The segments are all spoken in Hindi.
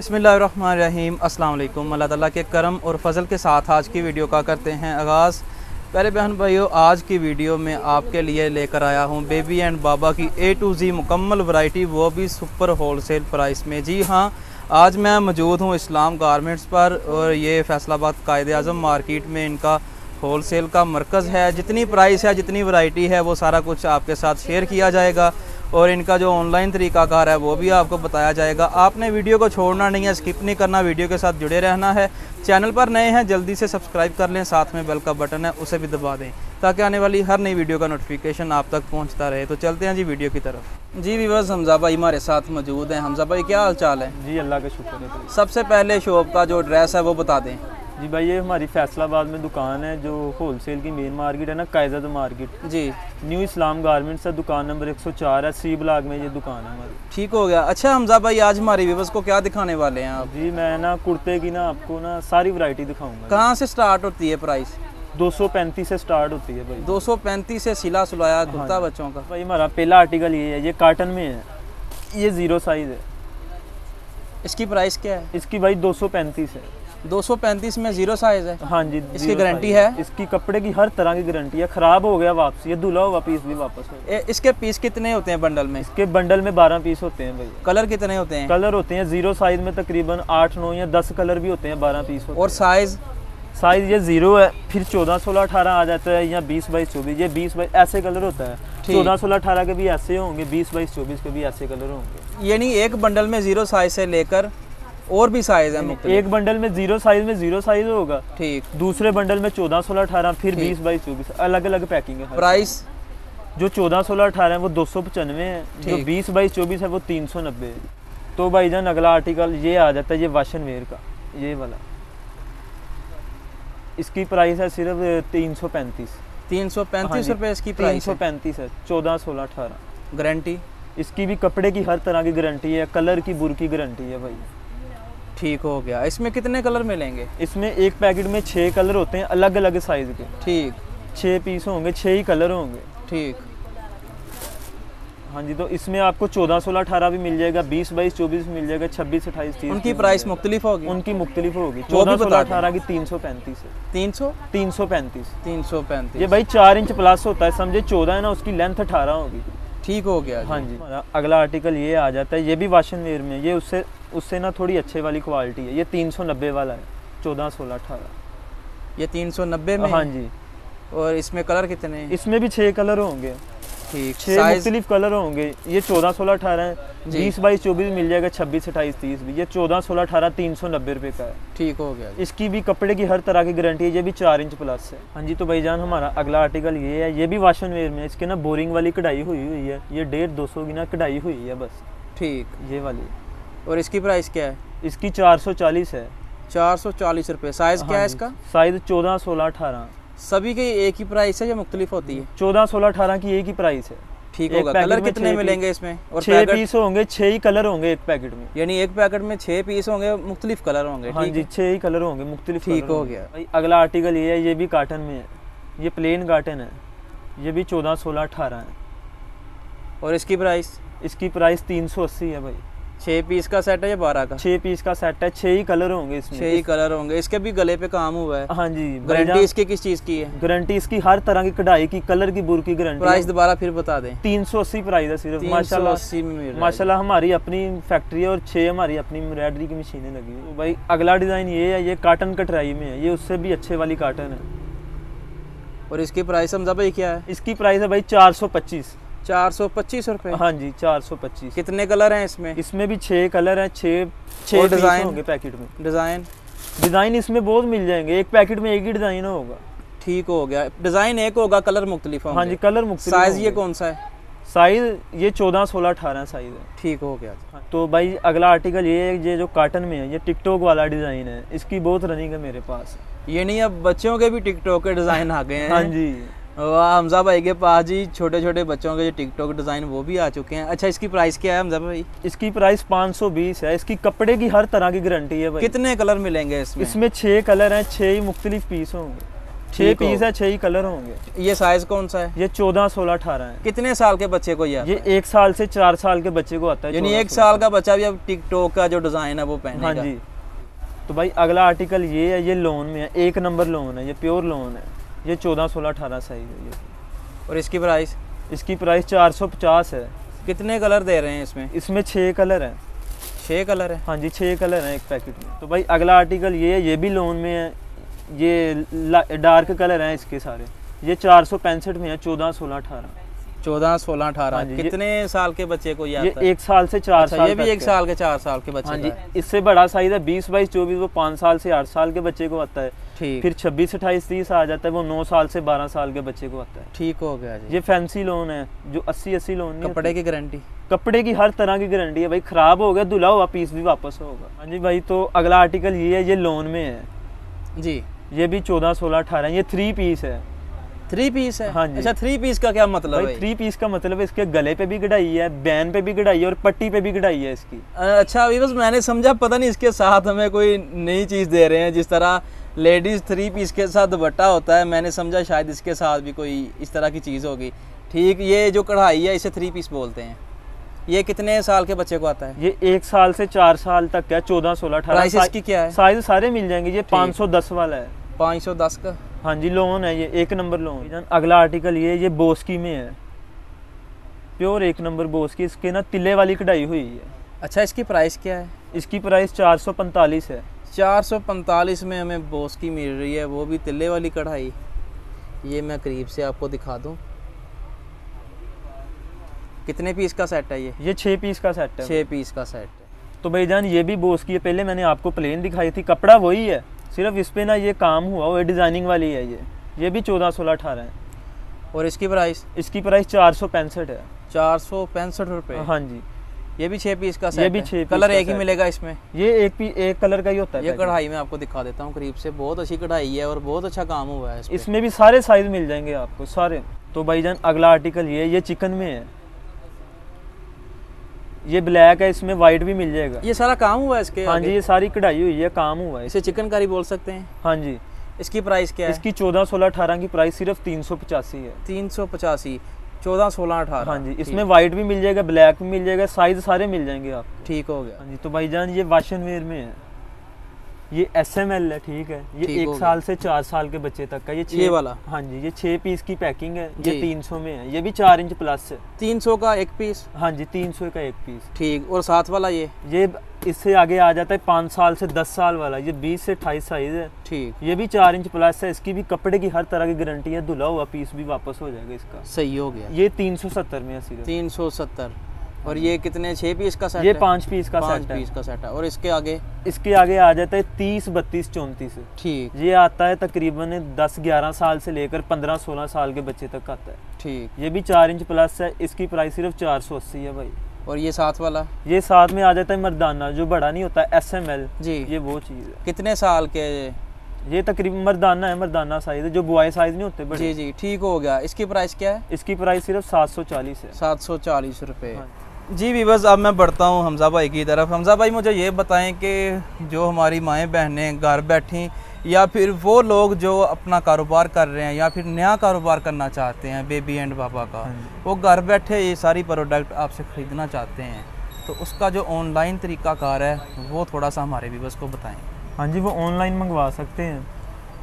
बिस्मिल्लाहिर्रहमानिर्रहीम। अस्सलाम वालेकुम। अल्लाह ताला के करम और फजल के साथ आज की वीडियो का करते हैं आगाज़। प्यारे बहन भाइयों, आज की वीडियो में आपके लिए लेकर आया हूँ बेबी एंड बाबा की A to Z मुकम्मल वैरायटी, वो भी सुपर होलसेल प्राइस में। जी हाँ, आज मैं मौजूद हूँ इस्लाम गारमेंट्स पर और ये फैसलाबाद कायदे आज़म मार्केट में इनका होलसेल का मरकज़ है। जितनी प्राइस है, जितनी वैरायटी है, वो सारा कुछ आपके साथ शेयर किया जाएगा और इनका जो ऑनलाइन तरीक़ाकार है वो भी आपको बताया जाएगा। आपने वीडियो को छोड़ना नहीं है, स्किप नहीं करना, वीडियो के साथ जुड़े रहना है। चैनल पर नए हैं जल्दी से सब्सक्राइब कर लें, साथ में बेल का बटन है उसे भी दबा दें ताकि आने वाली हर नई वीडियो का नोटिफिकेशन आप तक पहुंचता रहे। तो चलते हैं जी वीडियो की तरफ। जी व्यूअर्स, हमजा भाई हमारे साथ मौजूद हैं। हमजा भाई क्या हाल चाल है? जी अल्लाह का शुक्र है। सबसे पहले शॉप का जो एड्रेस है वो बता दें। जी भाई, ये हमारी फैसलाबाद में दुकान है जो होलसेल की मेन मार्केट है ना, कायदा मार्केट जी। न्यू इस्लाम गारमेंट्स है, दुकान नंबर 104 है, C ब्लॉक में ये दुकान है हमारी। ठीक हो गया। अच्छा हमजा भाई, आज हमारे व्यूअर्स को क्या दिखाने वाले हैं आप? जी मैं ना कुर्ते की ना आपको ना सारी वैरायटी दिखाऊंगा। कहाँ से स्टार्ट होती है प्राइस? 235 से स्टार्ट होती है भाई। 235 से सिला सुलाया कुर्ता बच्चों का। भाई हमारा पहला आर्टिकल ये है, ये काटन में है, ये 0 साइज़ है। इसकी प्राइस क्या है? इसकी भाई 235 है। 235 में 0 साइज है? हाँ जी। इसकी गारंटी है? इसकी कपड़े की हर तरह की गारंटी है। ख़राब हो गया वापस, ये धुला हुआ पीस भी वापस हो। इसके पीस कितने होते हैं बंडल में? इसके बंडल में 12 पीस होते हैं भाई। कलर कितने होते हैं? कलर होते हैं 0 साइज में तकरीबन 8, 9 या 10 कलर भी होते हैं, 12 पीस होते और साइज? साइज ये 0 है, फिर 14, 16, 18 आ जाता है, या 20, 22, 24, ये 20, 22 ऐसे कलर होता है। 14, 16, 18 के भी ऐसे होंगे, 20, 22, 24 के भी ऐसे कलर होंगे। यानी एक बंडल में 0 साइज से लेकर और भी साइज है? एक बंडल में 0 साइज में 0 साइज होगा, ठीक। दूसरे बंडल में 14, 16, 18, फिर 20, 22, 24, अलग अलग पैकिंग है। प्राइस जो 14, 16, 18 है वो 295 है, जो 20, 22, 24 है वो 390 है। तो भाईजान अगला आर्टिकल ये आ जाता है, ये वाशन वेयर का, ये वाला। इसकी प्राइस है सिर्फ 335। 335 रुपये इसकी प्राइस? 335 है, 14, 16, 18। गारंटी? इसकी भी कपड़े की हर तरह की गारंटी है, कलर की बुर की गारंटी है भाई। ठीक हो गया। इसमें कितने कलर मिलेंगे? इसमें एक पैकेट में 6 कलर होते हैं, अलग अलग साइज के। ठीक। 6 पीस होंगे, 6 ही कलर होंगे। ठीक। हाँ जी। तो इसमें आपको 14, 16, 18 भी मिल जाएगा, 20, 22, 24 मिल जाएगा, 26, 28, 30। उनकी प्राइस मुख्तलिफ होगी? उनकी मुख्तलिफ होगी। 14, 16, 18 की 335 है। 335। 335। ये भाई 4 इंच प्लस होता है, समझे 14 है ना, उसकी लेंथ 18 होगी। ठीक हो गया। हाँ जी। अगला आर्टिकल ये आ जाता है, ये भी वाशन वेयर में, ये उससे ना थोड़ी अच्छे वाली क्वालिटी है। ये 390 वाला है, 14, 16, 18। ये 390 में? हाँ जी। और इसमें कलर कितने हैं? इसमें भी 6 कलर होंगे। ठीक। 6 मुख्तलिफ कलर होंगे। ये 14, 16, 18 है, 20, 22, 24 मिल जाएगा, 26, 28, 30 भी। ये 14, 16, 18 390 रुपये का है। ठीक हो गया। इसकी भी कपड़े की हर तरह की गारंटी है, ये भी 4 इंच प्लस है। हाँ जी। तो भाईजान हमारा अगला आर्टिकल ये है, ये भी वाशन वेयर में। इसके ना बोरिंग वाली कढ़ाई हुई है, ये 1.5, 200 की ना कढ़ाई हुई है बस। ठीक। ये वाली। और इसकी प्राइस क्या है? इसकी 440 है। 440 रुपये। साइज क्या है इसका? साइज 14, 16, 18। सभी की एक ही प्राइस है या मुख्तलिफ होती है? 14, 16, 18 की एक ही प्राइस है। ठीक होगा। कलर कितने मिलेंगे इसमें? और 6 पीस होंगे, 6 ही कलर होंगे एक पैकेट में। यानी एक पैकेट में 6 पीस होंगे, मुख्तलिफ कलर होंगे? हाँ जी, 6 ही कलर होंगे, मुख्तलिफ। ठीक हो गया। भाई अगला आर्टिकल ये है, ये भी काटन में है, ये प्लेन काटन है, ये भी 14, 16, 18 है। और इसकी प्राइस? इसकी प्राइस 380 है भाई। 6 पीस का सेट है या 12 का? 6 पीस का सेट है, 6 ही कलर होंगे इसमें। 6 ही कलर होंगे। इसके भी गले पे काम हुआ है? हाँ जी। गारंटी इसकी किस चीज़ की है? गारंटी इसकी हर तरह की कढ़ाई की, कलर की, बुर की गारंटी। प्राइस दोबारा फिर बता दें। 380 प्राइस है सिर्फ। 380 में मिल रहा है। माशाल्लाह हमारी अपनी फैक्ट्री है और 6 हमारी अपनी एम्ब्रॉयडरी की मशीनें लगी हुई। तो भाई अगला डिज़ाइन ये है, ये काटन कटराई में है, ये उससे भी अच्छे वाली काटन है। और इसकी प्राइस समझा भाई क्या है? इसकी प्राइस है भाई 425। 425 रुपये? हाँ जी, 425। कितने कलर हैं इसमें? इसमें भी 6 कलर हैं, 6 डिज़ाइन होंगे पैकेट में। डिज़ाइन इसमें बहुत मिल जाएंगे, एक पैकेट में एक ही डिज़ाइन होगा। ठीक हो गया। डिज़ाइन एक होगा, कलर मुख्तलिफ होंगे। हाँ जी, कलर मुख्तलिफ। साइज ये कौन सा है? साइज ये 14, 16, 18 साइज है। ठीक हो गया। तो भाई अगला आर्टिकल ये है, ये जो काटन में है, ये टिकटॉक वाला डिज़ाइन है, इसकी बहुत रनिंग है मेरे पास। ये नहीं, अब बच्चों के भी टिकटॉक के डिज़ाइन आ गए हैं। हाँ जी। वाह, हमजा भाई के पास जी छोटे छोटे बच्चों के जो टिकटॉक डिज़ाइन वो भी आ चुके हैं। अच्छा, इसकी प्राइस क्या है हमजा भाई? इसकी प्राइस 520 है। इसकी कपड़े की हर तरह की गारंटी है भाई। कितने कलर मिलेंगे इसमें? इसमें 6 कलर हैं, 6 ही मुख्तलिफ पीस होंगे। 6 पीस है, 6 ही कलर होंगे। ये साइज कौन सा है? ये 14, 16, 18 है। कितने साल के बच्चे को ये आता ये 1 साल से 4 साल के बच्चे को आता है। यानी 1 साल का बच्चा भी अब टिकटॉक का जो डिजाइन है वो पहनेगा। हाँ जी। तो भाई अगला आर्टिकल ये है, ये लोन में है, 1 नंबर लोन है, ये प्योर लोन है। ये 14, 16, 18 साइज है ये। और इसकी प्राइस? इसकी प्राइस 450 है। कितने कलर दे रहे हैं इसमें? इसमें 6 कलर हैं। 6 कलर है? हाँ जी, 6 कलर हैं एक पैकेट में। तो भाई अगला आर्टिकल ये है, ये भी लोन में है। ये डार्क कलर हैं इसके सारे। ये 465 में है, 14, 16, 18। 14, 16, 18। जी, कितने साल के बच्चे को ये ये आता है? 1 साल से 4 साल। ये भी 1 साल के 4 साल के बच्चे हाँ का जी। है। इससे बड़ा साइज है 20, 22, 24, वो 5 साल से 8 साल के बच्चे को आता है। ठीक। फिर 26, 28, 30 आ जाता है, वो 9 साल से 12 साल के बच्चे को आता है। ठीक हो गया जी। ये फैंसी लोन है, जो 80 लोन नहीं कपड़े की गारंटी? कपड़े की हर तरह की गारंटी है भाई। खराब हो गया, धुला हुआ पीस भी वापस होगा। हाँ जी भाई। तो अगला आर्टिकल ये है, ये लोन में है जी। ये भी 14, 16, 18। ये 3 पीस है। 3 पीस है? हाँ जी। अच्छा, 3 पीस का क्या मतलब भाई है? 3 पीस का मतलब है इसके गले पे भी कढ़ाई है, बैन पे भी कढ़ाई है और पट्टी पे भी कढ़ाई है इसकी। अच्छा, अभी बस मैंने समझा, पता नहीं इसके साथ हमें कोई नई चीज़ दे रहे हैं। जिस तरह लेडीज़ 3 पीस के साथ दुपट्टा होता है, मैंने समझा शायद इसके साथ भी कोई इस तरह की चीज़ होगी। ठीक। ये जो कढ़ाई है इसे 3 पीस बोलते हैं। ये कितने साल के बच्चे को आता है? ये 1 साल से 4 साल तक है, 14, 16, 18। प्राइस इसकी क्या है? साइज सारे मिल जाएंगे। ये 510 वाला है। 510 का? हाँ जी, लोन है ये, 1 नंबर लोन। अगला आर्टिकल ये बोस्की में है, प्योर 1 नंबर बोस्की। इसके ना तिले वाली कढ़ाई हुई है। अच्छा, इसकी प्राइस क्या है? इसकी प्राइस 445 है। 445 में हमें बोस की मिल रही है, वो भी तिल्ले वाली कढ़ाई। ये मैं करीब से आपको दिखा दूं। कितने पीस का सेट है ये? 6 पीस का सेट है। 6 पीस का सेट है। तो भाईजान ये भी बोस की है। पहले मैंने आपको प्लेन दिखाई थी, कपड़ा वही है, सिर्फ इस पे ना ये काम हुआ वो डिजाइनिंग वाली है। ये भी 14, 16, 18 है। और इसकी प्राइस? इसकी प्राइस 465 है। 465 रुपये? हाँ जी। ये भी 6 पीस का सेट ये भी है? 6 पीस कलर का एक ही सेट। मिलेगा इसमें? ये एक कलर का ही होता है। ये कढ़ाई मैं आपको दिखा देता हूँ करीब से। बहुत अच्छी कढ़ाई है और बहुत अच्छा काम हुआ है इसमें भी सारे साइज मिल जाएंगे आपको, सारे। तो भाईजान अगला आर्टिकल ये चिकन में है। ये ब्लैक है, इसमें वाइट भी मिल जाएगा। ये सारा काम हुआ है इसके? हाँ जी, ये सारी कढ़ाई हुई है, काम हुआ है। इसे चिकनकारी बोल सकते हैं? हाँ जी। इसकी प्राइस क्या है? इसकी 14, 16, 18 की प्राइस सिर्फ 385 है। 385? 14, 16, 18? हाँ जी। इसमें वाइट भी मिल जाएगा, ब्लैक भी मिल जाएगा, साइज सारे मिल जाएंगे आपको। ठीक हो गया। हाँ जी। तो भाईजान ये वाशन वेयर में है। ये SML है, ठीक है। ये 1 साल से 4 साल के बच्चे तक का। ये वाला? हाँ जी। ये 6 पीस की पैकिंग है। ये 300 में है। ये भी 4 इंच प्लस है। 300 का 1 पीस? हाँ जी, 300 का 1 पीस। ठीक। और साथ वाला ये इससे आगे आ जाता है 5 साल से 10 साल वाला। ये 20 से 28 साइज है। ठीक। ये भी 4 इंच प्लस है। इसकी भी कपड़े की हर तरह की गारंटी है, धुला हुआ पीस भी वापस हो जाएगा इसका। सही हो गया। ये 370 में है सिर्फ। 370। और ये कितने? 6 पीस का सेट? ये 5 पीस का सेट है। 5 पीस का सेट है। और इसके आगे? इसके आगे आ जाता है 30, 32, 34। ठीक। ये आता है तकरीबन 10, 11 साल से लेकर 15, 16 साल के बच्चे तक आता है। ठीक। ये भी 4 इंच प्लस है। इसकी प्राइस सिर्फ 480 है भाई। और ये साथ वाला? ये साथ में आ जाता है मर्दाना, जो बड़ा नहीं होता, SML जी। ये वो चीज़ है। कितने साल के? ये तकरीबन मर्दाना है, मर्दाना साइज है, जो बॉय साइज नहीं होते बड़े। जी जी, ठीक हो गया। इसकी प्राइस क्या है? इसकी प्राइस सिर्फ 740 है। 740 रुपये। हाँ। जी वीवर्स, अब मैं बढ़ता हूँ हमजा भाई की तरफ। हमजा भाई, मुझे ये बताएं कि जो हमारी माएँ बहनें घर बैठी या फिर वो लोग जो अपना कारोबार कर रहे हैं या फिर नया कारोबार करना चाहते हैं बेबी एंड बाबा का, वो घर बैठे ये सारी प्रोडक्ट आपसे ख़रीदना चाहते हैं, तो उसका जो ऑनलाइन तरीक़ाकार है वो थोड़ा सा हमारे व्यूवर्स को बताएं। हाँ जी, वो ऑनलाइन मंगवा सकते हैं।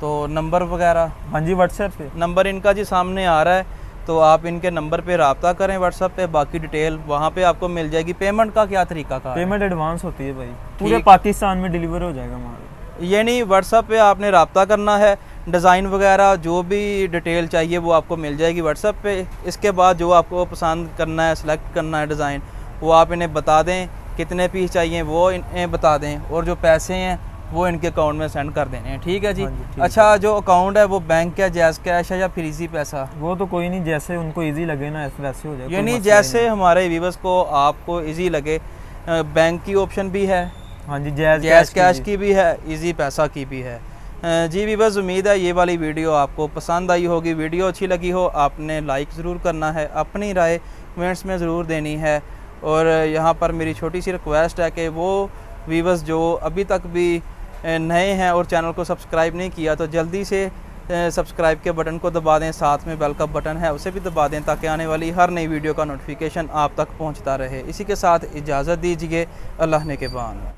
तो नंबर वगैरह? हाँ जी, व्हाट्सएप पे नंबर इनका जी सामने आ रहा है, तो आप इनके नंबर पे रब्ता करें व्हाट्सएप पे। बाकी डिटेल वहाँ पे आपको मिल जाएगी। पेमेंट का क्या तरीका का? पेमेंट एडवांस होती है भाई, पूरे पाकिस्तान में डिलीवर हो जाएगा माल। ये नहीं, व्हाट्सएप पे आपने रब्ता करना है। डिज़ाइन वगैरह जो भी डिटेल चाहिए वो आपको मिल जाएगी व्हाट्सएप पे। इसके बाद जो आपको पसंद करना है, सेलेक्ट करना है डिज़ाइन, वो आप इन्हें बता दें। कितने पीस चाहिए वो इन्हें बता दें, और जो पैसे हैं वो इनके अकाउंट में सेंड कर देने हैं। ठीक है जी। अच्छा, जो अकाउंट है वो बैंक का जैज़ कैश है या फिर इजी पैसा? वो तो कोई नहीं, जैसे उनको इजी लगे ना वैसे हो जाएगा। यानी जैसे हमारे व्यूवर्स को आपको इजी लगे। बैंक की ऑप्शन भी है? हाँ जी, जैज़ कैश की भी है, इजी पैसा की भी है। जी व्यूवर्स, उम्मीद है ये वाली वीडियो आपको पसंद आई होगी। वीडियो अच्छी लगी हो आपने लाइक ज़रूर करना है, अपनी राय कमेंट्स में ज़रूर देनी है। और यहाँ पर मेरी छोटी सी रिक्वेस्ट है कि वो व्यूवर्स जो अभी तक भी नए हैं और चैनल को सब्सक्राइब नहीं किया, तो जल्दी से सब्सक्राइब के बटन को दबा दें, साथ में बेल का बटन है उसे भी दबा दें ताकि आने वाली हर नई वीडियो का नोटिफिकेशन आप तक पहुंचता रहे। इसी के साथ इजाज़त दीजिए, अल्लाह ने के बाद।